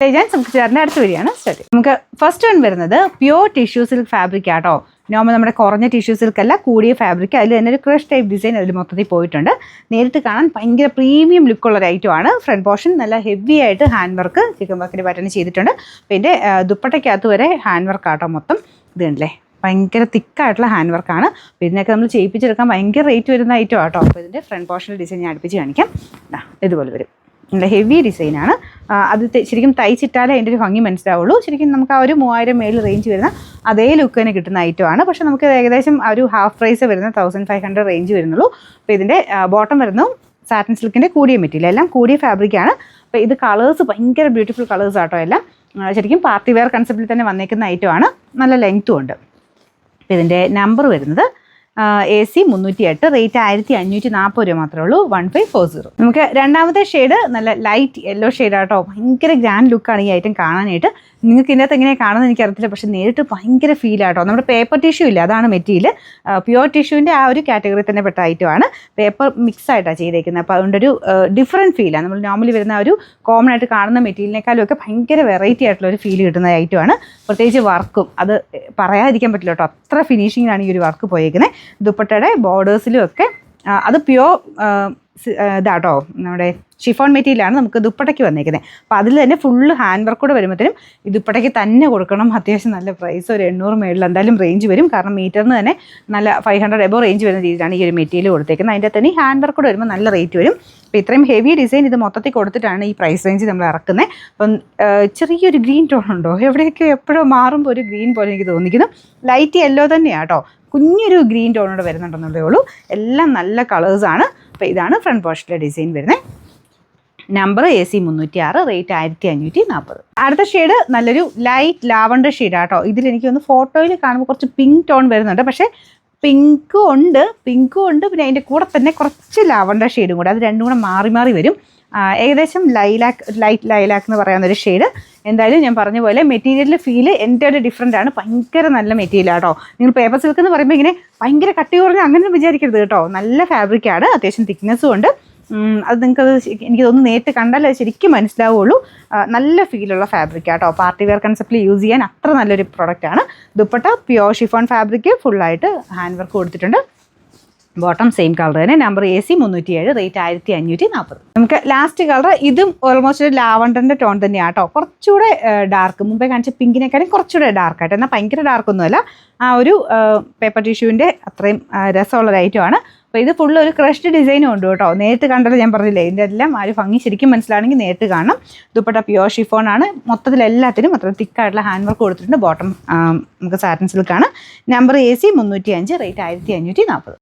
നമുക്ക് ചേർന്ന് അടുത്ത് വരികയാണ് സ്റ്റാർട്ട്. നമുക്ക് ഫസ്റ്റ് വൺ വരുന്നത് പ്യോർ ടിഷ്യൂ സിൽക്ക് ഫാബ്രിക് ആട്ടോ. നോർമൽ നമ്മുടെ കുറഞ്ഞ ടിഷ്യൂ സിൽക്ക് അല്ല, കൂടിയ ഫാബ്രിക്. അതിൽ തന്നെ ഒരു ക്രഷ് ടൈപ്പ് ഡിസൈൻ അതിൽ മൊത്തത്തിൽ പോയിട്ടുണ്ട്. നേരിട്ട് കാണാൻ ഭയങ്കര പ്രീമിയം ലുക്കുള്ള ഒരു ഐറ്റം ആണ്. ഫ്രണ്ട് പോർഷൻ നല്ല ഹെവി ആയിട്ട് ഹാൻഡ് വർക്ക് ചിക്കൻ വർക്കിൻ്റെ പാറ്റേൺ ചെയ്തിട്ടുണ്ട്. പിന്നെ ദുപ്പട്ടയ്ക്കകത്ത് വരെ ഹാൻഡ് വർക്ക് ആട്ടോ മൊത്തം. ഇത് കണ്ടില്ലേ, ഭയങ്കര തിക്കായിട്ടുള്ള ഹാൻഡ് വർക്കാണ്. അപ്പോൾ ഇതിനൊക്കെ നമ്മൾ ചെയ്യിപ്പിച്ചെടുക്കാൻ ഭയങ്കര റേറ്റ് വരുന്ന ഐറ്റം ആട്ടോ. അപ്പോൾ ഇതിൻ്റെ ഫ്രണ്ട് പോർഷണൽ ഡിസൈൻ ഞാൻ അടുപ്പിച്ച് കാണിക്കാം. ഇതുപോലെ വരും, നല്ല ഹെവി ഡിസൈനാണ്. അത് ശരിക്കും തയ്ച്ചിട്ടാലേ അതിൻ്റെ ഒരു ഭംഗി മനസ്സിലാവുള്ളൂ. ശരിക്കും നമുക്ക് ആ ഒരു 3000 മേൽ റേഞ്ച് വരുന്ന അതേ ലുക്ക് തന്നെ കിട്ടുന്ന ഐറ്റമാണ്. പക്ഷേ നമുക്ക് ഏകദേശം ആ ഒരു ഹാഫ് പ്രൈസ് വരുന്ന 1500 റേഞ്ച് വരുന്നുള്ളൂ. അപ്പോൾ ഇതിൻ്റെ ബോട്ടം വരുന്നു സാറ്റിൻ സിൽക്കിൻ്റെ കൂടിയ മെറ്റീരിയൽ, എല്ലാം കൂടിയ ഫാബ്രിക്കാണ്. അപ്പോൾ ഇത് കളേഴ്സ് ഭയങ്കര ബ്യൂട്ടിഫുൾ കളേഴ്സ് ആട്ടോ. എല്ലാം ശരിക്കും പാർട്ടി വെയർ കൺസെപ്റ്റിൽ തന്നെ വന്നേക്കുന്ന ഐറ്റമാണ്. നല്ല ലെങ്ത്തും ഉണ്ട്. അപ്പോൾ ഇതിൻ്റെ നമ്പർ വരുന്നത് AC 308, റേറ്റ് 1540 രൂപ മാത്രമേ ഉള്ളൂ. 1540. നമുക്ക് രണ്ടാമത്തെ ഷെയ്ഡ് നല്ല ലൈറ്റ് യെല്ലോ ഷെയ്ഡാട്ടോ. ഭയങ്കര ഗ്രാൻഡ് ലുക്കാണ് ഈ ഐറ്റം കാണാനായിട്ട്. നിങ്ങൾക്ക് ഇതിനകത്ത് എങ്ങനെയാണ് കാണുന്നത് എനിക്കറിയത്തില്ല, പക്ഷേ നേരിട്ട് ഭയങ്കര ഫീലാട്ടോ. നമ്മുടെ പേപ്പർ ടിഷ്യൂ ഇല്ല, അതാണ് മെറ്റീരിയൽ. പ്യുവർ ടിഷ്യൂവിൻ്റെ ആ ഒരു കാറ്റഗറി തന്നെ പെട്ട ഐറ്റമാണ്. പേപ്പർ മിക്സ് ആയിട്ടാണ് ചെയ്തേക്കുന്നത്. അപ്പോൾ അതുകൊണ്ടൊരു ഡിഫറെൻറ്റ് ഫീലാണ്. നമ്മൾ നോർമലി വരുന്ന ഒരു കോമൺ ആയിട്ട് കാണുന്ന മെറ്റീരിയലിനേക്കാളും ഒക്കെ ഭയങ്കര വെറൈറ്റി ആയിട്ടുള്ള ഒരു ഫീൽ കിട്ടുന്ന ഐറ്റമാണ്. പ്രത്യേകിച്ച് വർക്കും അത് പറയാതിരിക്കാൻ പറ്റില്ല കേട്ടോ, അത്ര ഫിനിഷിങ്ങിലാണ് ഈ ഒരു വർക്ക് പോയേക്കുന്നത്. ദുപ്പട്ടയുടെ ബോർഡേഴ്സിലും ഒക്കെ അത് പ്യുവർ ഇതാട്ടോ, നമ്മുടെ ഷിഫോൺ മെറ്റീരിയലാണ് നമുക്ക് ദുപ്പട്ടയ്ക്ക് വന്നേക്കുന്നത്. അപ്പോൾ അതിൽ തന്നെ ഫുള്ള് ഹാൻഡ് വർക്ക് കൂടെ വരുമ്പോഴത്തേനും ഈ ദുപ്പട്ടയ്ക്ക് തന്നെ കൊടുക്കണം. അത്യാവശ്യം നല്ല പ്രൈസ്, ഒരു 800 മേളിൽ എന്തായാലും റേഞ്ച് വരും. കാരണം മീറ്ററിന് തന്നെ നല്ല 500 എബോ റേഞ്ച് വരുന്ന രീതിയിലാണ് ഈ ഒരു മെറ്റീരിയൽ കൊടുത്തേക്കുന്നത്. അതിൻ്റെ തന്നെ ഈ ഹാൻഡ് വർക്ക് കൂടെ വരുമ്പോൾ നല്ല റേറ്റ് വരും. അപ്പോൾ ഇത്രയും ഹെവി ഡിസൈൻ ഇത് മൊത്തത്തിൽ കൊടുത്തിട്ടാണ് ഈ പ്രൈസ് റേഞ്ച് നമ്മൾ ഇറക്കുന്നത്. അപ്പം ചെറിയൊരു ഗ്രീൻ ടോൺ ഉണ്ടോ, എവിടെയൊക്കെ എപ്പോഴും മാറുമ്പോൾ ഒരു ഗ്രീൻ പോലെ എനിക്ക് തോന്നിക്കുന്നു. ലൈറ്റ് യെല്ലോ തന്നെയാണ് കേട്ടോ, കുഞ്ഞൊരു ഗ്രീൻ ടോണോടെ വരുന്നുണ്ടെന്നുള്ളതേ ഉള്ളൂ. എല്ലാം നല്ല കളേഴ്സാണ്. അപ്പോൾ ഇതാണ് ഫ്രണ്ട് പോർഷനിലെ ഡിസൈൻ വരുന്നത്. Number AC 306, rate 1540. അടുത്ത ഷെയ്ഡ് നല്ലൊരു ലൈറ്റ് ലാവണ്ടർ ഷെയ്ഡാട്ടോ. ഇതിലെനിക്കൊന്ന് ഫോട്ടോയിൽ കാണുമ്പോൾ കുറച്ച് പിങ്ക് ടോൺ വരുന്നുണ്ട്. പക്ഷേ പിങ്കും ഉണ്ട്, പിന്നെ അതിൻ്റെ കൂടെ തന്നെ കുറച്ച് ലാവണ്ടർ ഷെയ്ഡും കൂടെ, അത് രണ്ടും കൂടെ മാറി മാറി വരും. ഏകദേശം ലൈറ്റ് ലൈലാക്ക് എന്ന് പറയാവുന്നൊരു ഷെയ്ഡ്. എന്തായാലും ഞാൻ പറഞ്ഞ പോലെ മെറ്റീരിയലിൻ്റെ ഫീല് എൻ്റെ ഒരു ഡിഫറൻ്റ് ആണ്. ഭയങ്കര നല്ല മെറ്റീരിയലാട്ടോ. നിങ്ങൾ പേപ്പർ സിൽക്ക് എന്ന് പറയുമ്പോൾ ഇങ്ങനെ ഭയങ്കര കട്ടി കുറഞ്ഞ് അങ്ങനെ വിചാരിക്കരുത് കേട്ടോ. നല്ല ഫാബ്രിക്കാണ്, അത്യാവശ്യം തിക്നെസ്സും ഉണ്ട്. അത് നിങ്ങൾക്കത് എനിക്ക് തോന്നുന്നു നേരിട്ട് കണ്ടാൽ അത് ശരിക്കും മനസ്സിലാവുള്ളൂ. നല്ല ഫീലുള്ള ഫാബ്രിക്കാട്ടോ. പാർട്ടി വെയർ കൺസെപ്റ്റിൽ യൂസ് ചെയ്യാൻ അത്ര നല്ലൊരു പ്രൊഡക്റ്റാണ്. ദുപ്പട്ട പ്യുവർ ഷിഫോൺ ഫാബ്രിക്, ഫുള്ളായിട്ട് ഹാൻഡ് വർക്ക് കൊടുത്തിട്ടുണ്ട്. ബോട്ടം സെയിം കളർ തന്നെ. Number AC 307, rate 1540. നമുക്ക് ലാസ്റ്റ് കളർ ഇതും ഓൾമോസ്റ്റ് ഒരു ലാവണ്ടറിൻ്റെ ടോൺ തന്നെയാണ് കേട്ടോ. കുറച്ചുകൂടെ ഡാർക്ക്, മുമ്പേ കാണിച്ച പിങ്കിനേക്കാളും കുറച്ചുകൂടെ ഡാർക്കായിട്ട്, എന്നാൽ ഭയങ്കര ഡാർക്കൊന്നുമല്ല. ആ ഒരു പേപ്പർ ടിഷ്യൂവിൻ്റെ അത്രയും രസമുള്ള ഐറ്റമാണ്. അപ്പോൾ ഇത് ഫുള്ള് ഒരു ക്രഷ്ഡ് ഡിസൈനും ഉണ്ട് കേട്ടോ. നേരിട്ട് കണ്ടത് ഞാൻ പറഞ്ഞില്ലേ, ഇതിൻ്റെ എല്ലാം ആ ഒരു ഭംഗി ശരിക്കും മനസ്സിലാണെങ്കിൽ നേരിട്ട് കാണണം. ദുപ്പട്ട പ്യുവർ ഷിഫോണാണ്. മൊത്തത്തിൽ എല്ലാത്തിനും അത്ര തിക്കായിട്ടുള്ള ഹാൻഡ് വർക്ക് കൊടുത്തിട്ടുണ്ട്. ബോട്ടം നമുക്ക് സാറ്റിൻ സിൽക്കാണ്. Number AC 305, rate 1540.